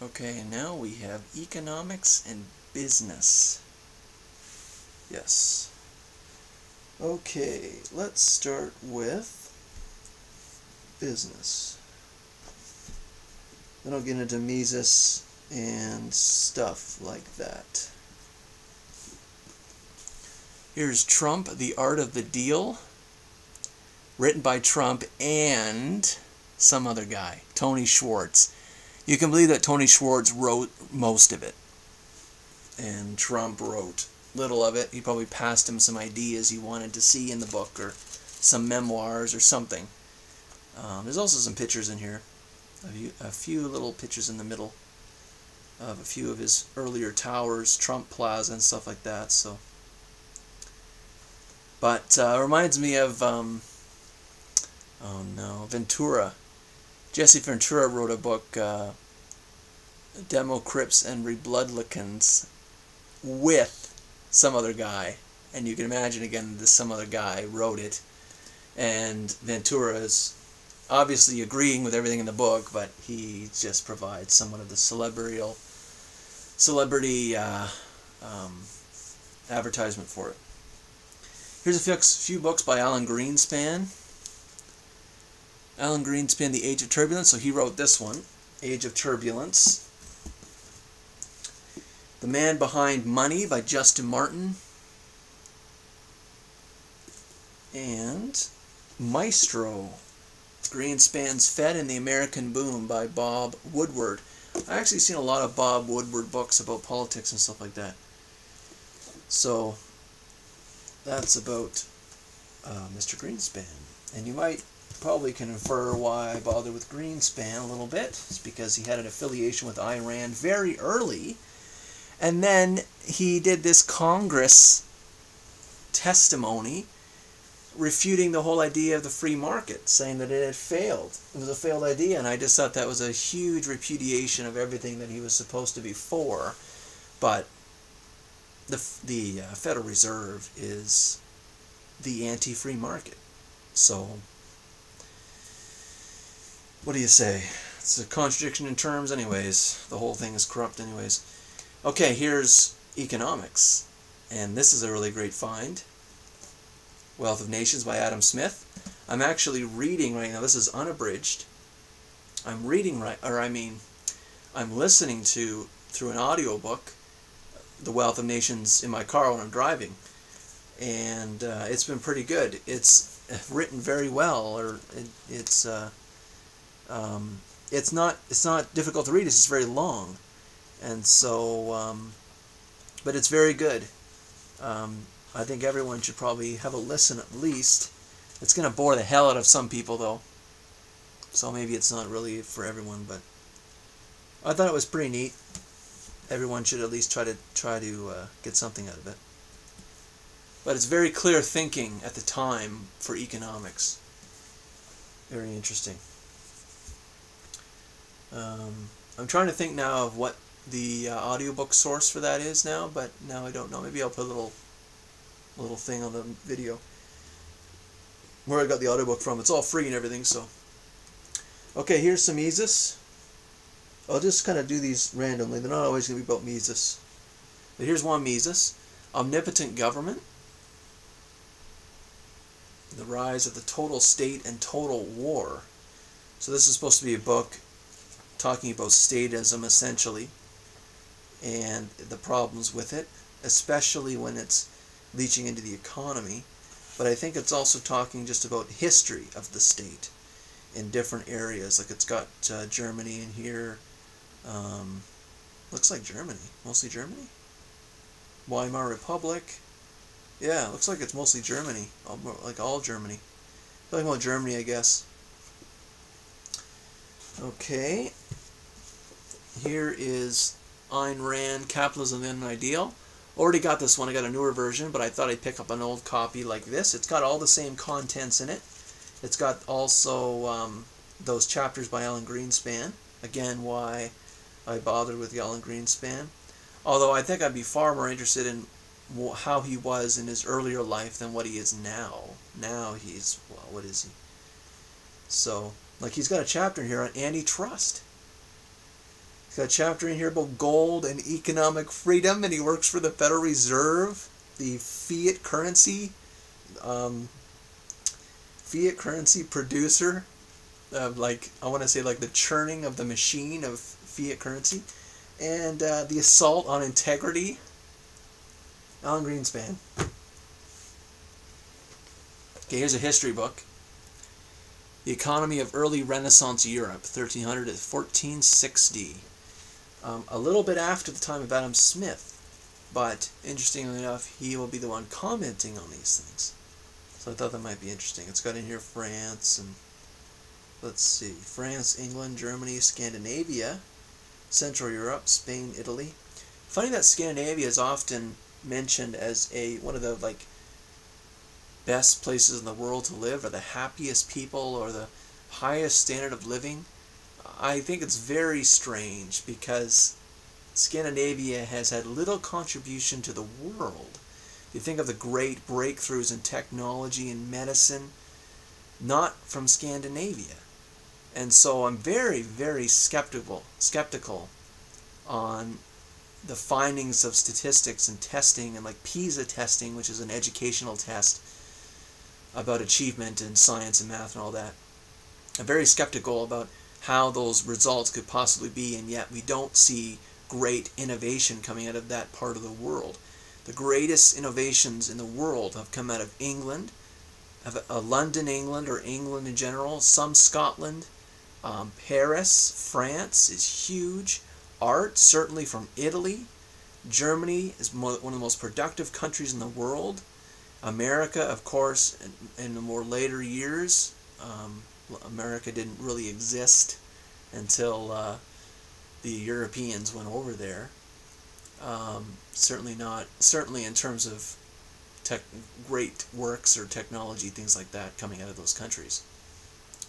Okay, and now we have economics and business. Yes. Okay, let's start with business. Then I'll get into Mises and stuff like that. Here's Trump, The Art of the Deal, written by Trump and some other guy, Tony Schwartz. You can believe that Tony Schwartz wrote most of it, and Trump wrote little of it. He probably passed him some ideas he wanted to see in the book, or some memoirs or something. There's also some pictures in here, a few little pictures in the middle of a few of his earlier towers, Trump Plaza and stuff like that. So, but it reminds me of Ventura. Jesse Ventura wrote a book, Demo Crips and Rebloodlicans, with some other guy. And you can imagine, again, this some other guy wrote it. And Ventura is obviously agreeing with everything in the book, but he just provides somewhat of the celebrity advertisement for it. Here's a few books by Alan Greenspan. Alan Greenspan, The Age of Turbulence. So he wrote this one, Age of Turbulence. The Man Behind Money by Justin Martin. And Maestro, Greenspan's Fed and the American Boom by Bob Woodward. I've actually seen a lot of Bob Woodward books about politics and stuff like that. So that's about Mr. Greenspan. And you might probably can infer why I bother with Greenspan a little bit. It's because he had an affiliation with Iran very early, and then he did this Congress testimony refuting the whole idea of the free market, saying that it had failed. It was a failed idea, and I just thought that was a huge repudiation of everything that he was supposed to be for. But the Federal Reserve is the anti-free market. So what do you say? It's a contradiction in terms anyways. The whole thing is corrupt anyways. Okay, here's economics. And this is a really great find. Wealth of Nations by Adam Smith. I'm actually reading right now. This is unabridged. I'm listening to, through an audiobook, The Wealth of Nations in my car when I'm driving. And it's been pretty good. It's written very well, or it's not difficult to read. It's just very long, and so but it's very good. I think everyone should probably have a listen at least. It's going to bore the hell out of some people though, so maybe it's not really for everyone. But I thought it was pretty neat. Everyone should at least try to get something out of it. But it's very clear thinking at the time for economics. Very interesting. I'm trying to think now of what the audiobook source for that is now, but now I don't know. Maybe I'll put a little thing on the video where I got the audiobook from. It's all free and everything, so. Okay, here's some Mises. I'll just kind of do these randomly. They're not always going to be about Mises. But here's one Mises. Omnipotent Government. The Rise of the Total State and Total War. So this is supposed to be a book talking about statism essentially and the problems with it, especially when it's leaching into the economy. But I think it's also talking just about history of the state in different areas. Like it's got Germany in here. Looks like Germany. Mostly Germany? Weimar Republic. Yeah, looks like it's mostly Germany. Like all Germany. Talking about Germany, I guess. Okay. Here is Ayn Rand, Capitalism and an Ideal. Already got this one. I got a newer version, but I thought I'd pick up an old copy like this. It's got all the same contents in it. It's got also those chapters by Alan Greenspan. Again, why I bothered with Alan Greenspan. Although I think I'd be far more interested in how he was in his earlier life than what he is now. Now he's, well, what is he? So, like, he's got a chapter in here on antitrust. He's got a chapter in here about gold and economic freedom, and he works for the Federal Reserve, the fiat currency producer, like, I want to say, like the churning of the machine of fiat currency, and the assault on integrity. Alan Greenspan. Okay, here's a history book. The Economy of Early Renaissance Europe, 1300 to 1460. A little bit after the time of Adam Smith, but interestingly enough, he will be the one commenting on these things. So I thought that might be interesting. It's got in here France and, let's see, France, England, Germany, Scandinavia, Central Europe, Spain, Italy. Funny that Scandinavia is often mentioned as one of the best places in the world to live, or the happiest people, or the highest standard of living. I think it's very strange because Scandinavia has had little contribution to the world. You think of the great breakthroughs in technology and medicine, not from Scandinavia. And so I'm very, very skeptical on the findings of statistics and testing, and like PISA testing, which is an educational test about achievement in science and math and all that. I'm very skeptical about how those results could possibly be, and yet we don't see great innovation coming out of that part of the world. The greatest innovations in the world have come out of England, London, England, or England in general, some Scotland, Paris, France is huge. Art, certainly from Italy. Germany is one of the most productive countries in the world. America, of course, in the more later years, America didn't really exist until the Europeans went over there. Certainly in terms of great works or technology, things like that coming out of those countries.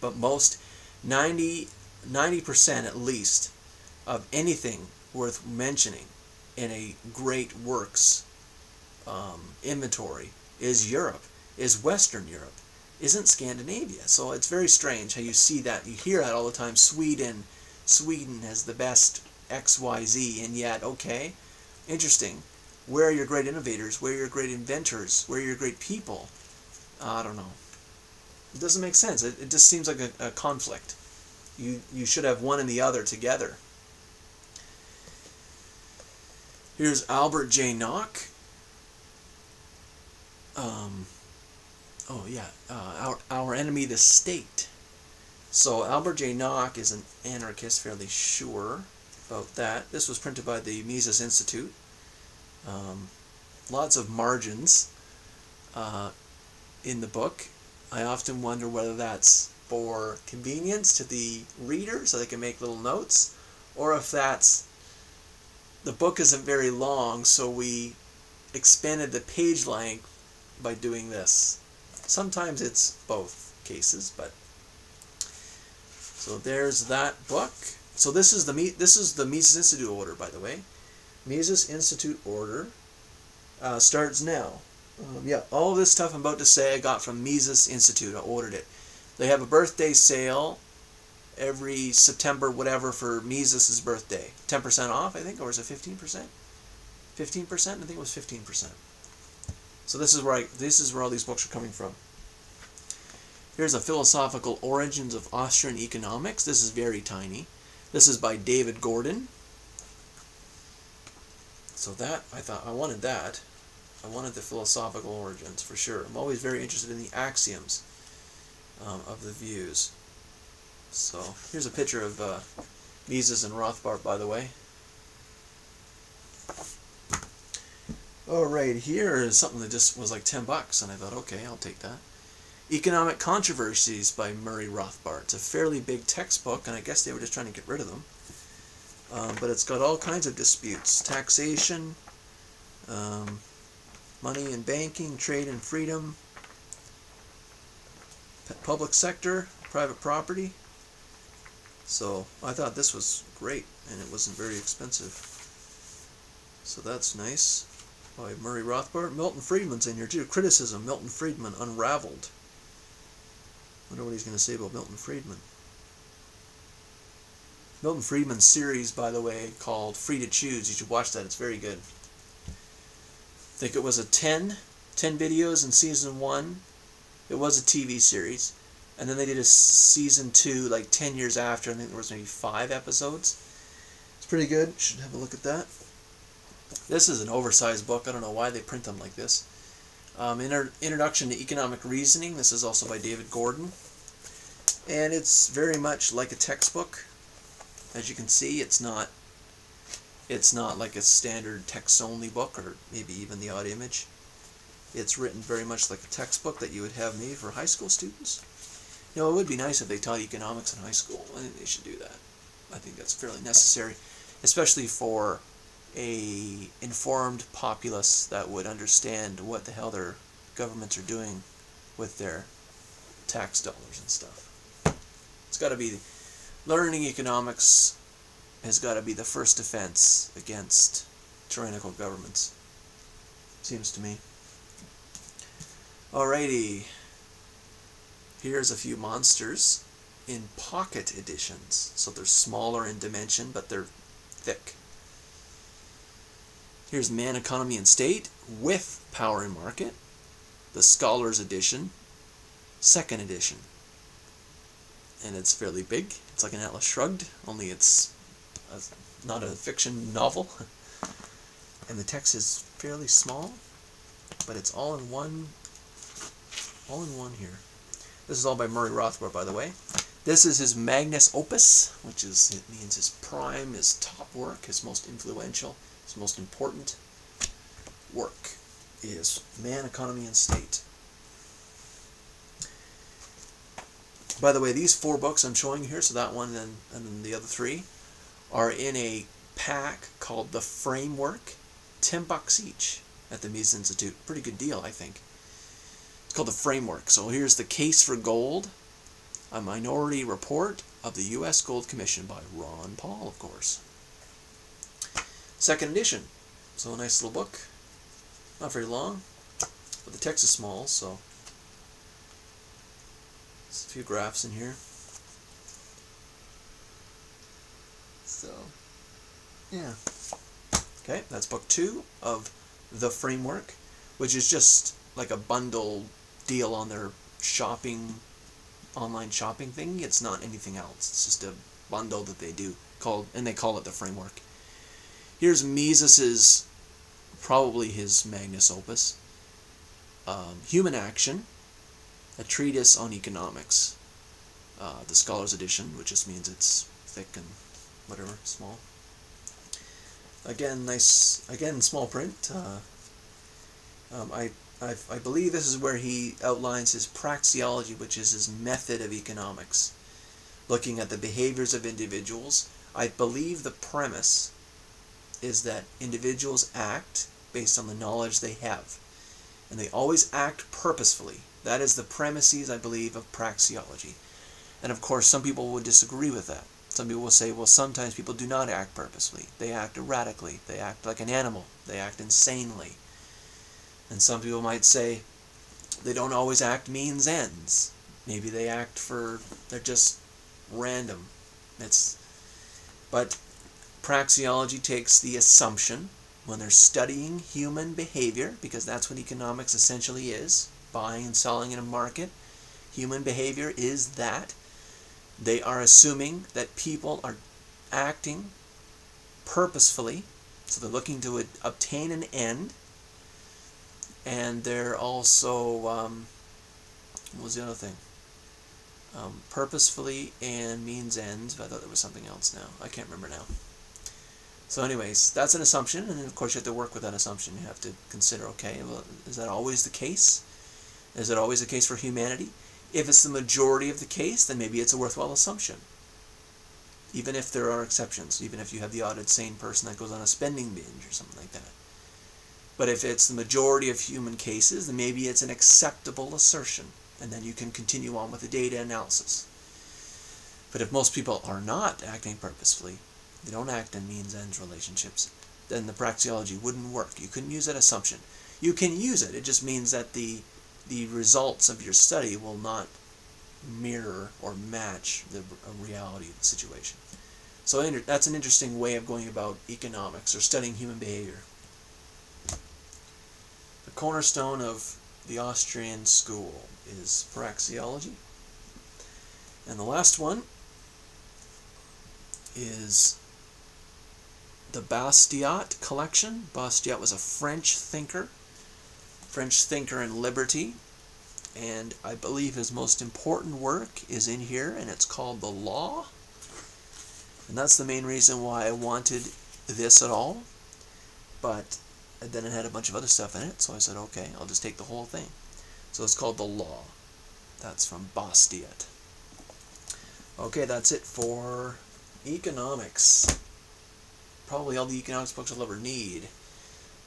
But most, 90% at least, of anything worth mentioning in a great works inventory is Europe, is Western Europe, isn't Scandinavia. So it's very strange how you see that, you hear that all the time. Sweden has the best XYZ, and yet, okay, interesting. Where are your great innovators? Where are your great inventors? Where are your great people? I don't know. It doesn't make sense. It just seems like a conflict. You should have one and the other together. Here's Albert J. Nock. Our Enemy the State. So Albert J. Nock is an anarchist, fairly sure about that. This was printed by the Mises Institute. Lots of margins in the book. I often wonder whether that's for convenience to the reader so they can make little notes, or if that's the book isn't very long, so we expanded the page length by doing this. Sometimes it's both cases, but so there's that book. So this is the Mises Institute order, by the way. Mises Institute order starts now. Yeah, all this stuff I'm about to say I got from Mises Institute. I ordered it. They have a birthday sale every September, whatever, for Mises' birthday. 10% off, I think, or is it 15%? 15%? I think it was 15%. So this is where all these books are coming from. Here's a Philosophical Origins of Austrian Economics. This is very tiny. This is by David Gordon. So that, I wanted that. I wanted the philosophical origins, for sure. I'm always very interested in the axioms of the views. So, here's a picture of Mises and Rothbard, by the way. Alright, here is something that just was like $10, and I thought, okay, I'll take that. Economic Controversies by Murray Rothbard. It's a fairly big textbook, and I guess they were just trying to get rid of them. But it's got all kinds of disputes. Taxation, money and banking, trade and freedom, public sector, private property. So I thought this was great, and it wasn't very expensive. So that's nice. By Murray Rothbard. Milton Friedman's in here too. Criticism, Milton Friedman, Unraveled. Wonder what he's going to say about Milton Friedman. Milton Friedman's series, by the way, called Free to Choose. You should watch that. It's very good. I think it was 10 videos in season 1. It was a TV series. And then they did a season 2 like 10 years after. I think there was maybe 5 episodes. It's pretty good. You should have a look at that. This is an oversized book. I don't know why they print them like this. Introduction to Economic Reasoning. This is also by David Gordon. And it's very much like a textbook. As you can see, it's not like a standard text-only book, or maybe even the odd image. It's written very much like a textbook that you would have made for high school students. You know, it would be nice if they taught economics in high school. I think they should do that. I think that's fairly necessary, especially for a informed populace that would understand what the hell their governments are doing with their tax dollars and stuff. It's got to be, learning economics has got to be the first defense against tyrannical governments, seems to me. Alrighty, here's a few monsters in pocket editions. So they're smaller in dimension, but they're thick. Here's Man, Economy, and State with Power and Market, the Scholars Edition, 2nd edition. And it's fairly big. It's like an Atlas Shrugged, only it's not a fiction novel. And the text is fairly small, but it's all in one here. This is all by Murray Rothbard, by the way. This is his magnus opus, which is, it means his prime, his top work, his most influential, his most important work is Man, Economy, and State. By the way, these 4 books I'm showing you here, so that one and then the other 3, are in a pack called The Framework, $10 each at the Mises Institute. Pretty good deal, I think. It's called The Framework. So here's The Case for Gold, a minority report of the U.S. Gold Commission by Ron Paul, of course. 2nd edition. So a nice little book. Not very long, but the text is small, so there's a few graphs in here. So, yeah. Okay, that's book 2 of The Framework, which is just like a bundle deal on their online shopping thing. It's not anything else. It's just a bundle that they do, and they call it The Framework. Here's Mises's, probably his magnus opus, Human Action, a treatise on economics, the Scholars Edition, which just means it's thick and whatever, small. Again, nice, again, small print. I believe this is where he outlines his praxeology, which is his method of economics, looking at the behaviors of individuals. I believe the premise is that individuals act based on the knowledge they have, and they always act purposefully. That is the premises, I believe, of praxeology. And of course, some people would disagree with that. Some people will say, well, sometimes people do not act purposefully. They act erratically. They act like an animal. They act insanely. And some people might say they don't always act means ends. Maybe they act they're just random. But praxeology takes the assumption, when they're studying human behavior, because that's what economics essentially is, buying and selling in a market, human behavior is that. They are assuming that people are acting purposefully, so they're looking to obtain an end, and they're also, what was the other thing? Purposefully and means ends, but I thought there was something else now. I can't remember now. So anyways, that's an assumption, and of course you have to work with that assumption. You have to consider, okay, well, is that always the case? Is it always the case for humanity? If it's the majority of the case, then maybe it's a worthwhile assumption. Even if there are exceptions, even if you have the odd sane person that goes on a spending binge or something like that. But if it's the majority of human cases, then maybe it's an acceptable assertion, and then you can continue on with the data analysis. But if most people are not acting purposefully, they don't act in means-ends relationships, then the praxeology wouldn't work. You couldn't use that assumption. You can use it. It just means that the results of your study will not mirror or match the reality of the situation. So that's an interesting way of going about economics or studying human behavior. The cornerstone of the Austrian school is praxeology. And the last one is the Bastiat collection. Bastiat was a French thinker in liberty, and I believe his most important work is in here, and it's called The Law. And that's the main reason why I wanted this at all. But then it had a bunch of other stuff in it, so I said, okay, I'll just take the whole thing. So it's called The Law. That's from Bastiat. Okay, that's it for economics. Probably all the economics books I'll ever need.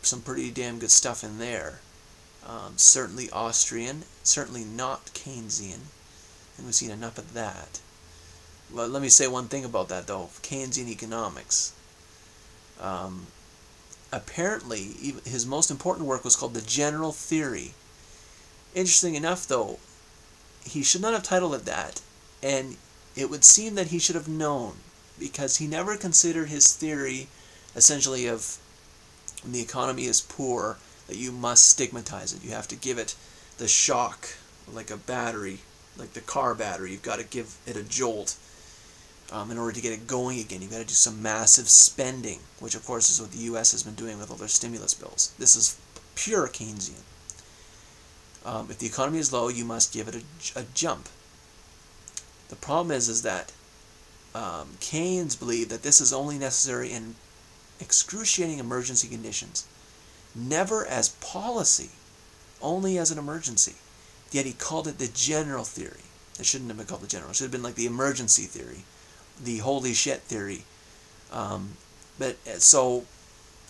Some pretty damn good stuff in there. Certainly Austrian, certainly not Keynesian, and we've seen enough of that. Well, let me say one thing about that, though. Keynesian economics. Apparently, his most important work was called The General Theory. Interesting enough, though, he should not have titled it that, and it would seem that he should have known, because he never considered his theory, essentially, of when the economy is poor, that you must stigmatize it. You have to give it the shock, like a battery, like the car battery. You've got to give it a jolt in order to get it going again. You've got to do some massive spending, which of course is what the U.S. has been doing with all their stimulus bills. This is pure Keynesian. If the economy is low, you must give it a jump. The problem is that Keynes believed that this is only necessary in excruciating emergency conditions. Never as policy, only as an emergency. Yet he called it the general theory. It shouldn't have been called the general. It should have been like the emergency theory, the holy shit theory. But so,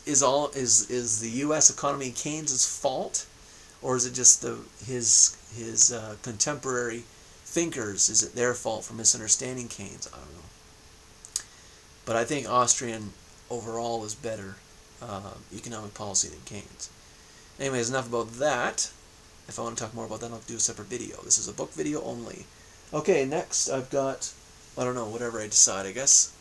is the U.S. economy Keynes's fault, or is it just his contemporary thinkers? Is it their fault for misunderstanding Keynes? I don't know. But I think Austrian overall is better economic policy than Keynes. Anyways, enough about that. If I want to talk more about that, I'll do a separate video. This is a book video only. Okay, next I've got, I don't know, whatever I decide, I guess.